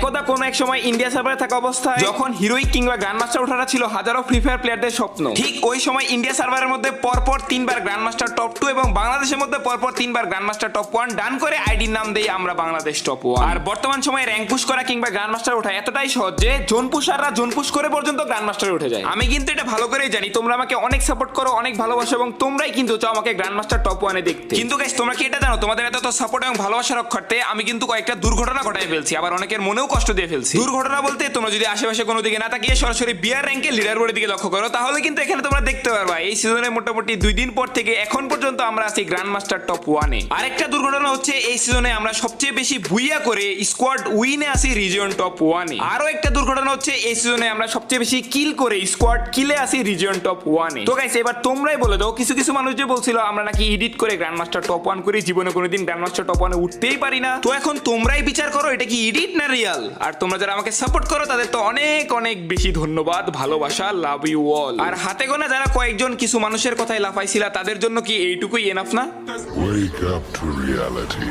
একদা কোন এক সময় ইন্ডিয়া সার্ভারে থাকা অবস্থায় যখন হিরোইক কিংবা গ্র্যান্ড মাস্টার ওঠাটা ছিল হাজারো ফ্রি ফায়ার প্লেয়ারদের স্বপ্ন, ঠিক ওই সময় ইন্ডিয়া সার্ভারের মধ্যে পরপর 3বার গ্র্যান্ড মাস্টার টপ 2 এবং বাংলাদেশের মধ্যে পরপর 3বার গ্র্যান্ড মাস্টার টপ 1 ডান করে আইডির নাম দেই আমরা বাংলাদেশ টপ 1। আর বর্তমান সময়ে র্যাঙ্ক পুশ করা কিংবা গ্র্যান্ড মাস্টার ওঠা এতটাই সহজ যে জোন পুশাররা জোন পুশ করে পর্যন্ত গ্র্যান্ড মাস্টারে উঠে যায়। আমি কিন্তু এটা ভালো করেই জানি তোমরা আমাকে অনেক সাপোর্ট করো, অনেক ভালোবাসো এবং তোমরাই কিন্তু চাও আমাকে গ্র্যান্ড মাস্টার টপ 1 এ দেখতে। কিন্তু গাইস তোমরা কি এটা জানো তোমাদের এত সাপোর্ট এবং ভালোবাসা রক্ষার্থে আমি কিন্তু কয়েকটা দুর্ঘটনা ঘটাই ফেলছি, আবার অনেকের মনেও কষ্ট দিয়ে ফেলছি। দুর্ঘটনা বলতে তোমরা যদি আশেপাশে কোনো দিকে না তাকিয়ে সরাসরি বিয়ার র্যাঙ্কে লিডার বোর্ডের দিকে লক্ষ্য করো তাহলে কিন্তু এখানে তোমরা দেখতে পারবা এই সিজনে মোটামুটি 2 দিন পর থেকে এখন পর্যন্ত আমরা আছি গ্র্যান্ড মাস্টার টপ 1 এ। আরেকটা দুর্ঘটনা হচ্ছে এই সিজনে আমরা সবচেয়ে বেশি ভুইয়া করে স্কোয়াড উইনে আছি রিজিয়ন টপ 1 এ। আরো একটা দুর্ঘটনা হচ্ছে এই সিজনে আমরা সবচেয়ে বেশি কিল করে স্কোয়াড কিলে আছি রিজিয়ন টপ 1 এ। তো গাইস এবার তোমরাই বলে দাও, কিছু কিছু মানুষ যে বলছিল আমরা নাকি এডিট করে গ্র্যান্ড মাস্টার টপ 1 করি, জীবনে কোনোদিন গ্র্যান্ড মাস্টার টপ 1 এ উঠতেই পারি না। তো এখন তোমরাই বিচার করো এটা কি এডিট না রিয়াল। আর তোমরা যারা আমাকে সাপোর্ট করো তাদের তো অনেক অনেক বেশি ধন্যবাদ, ভালোবাসা, লাভ ইউ অল। আর হাতে গোনা যারা কয়েকজন কিছু মানুষের কথাই লাফাইছিলা তাদের জন্য কি এইটুকুই এনাফ না? Wake up to reality.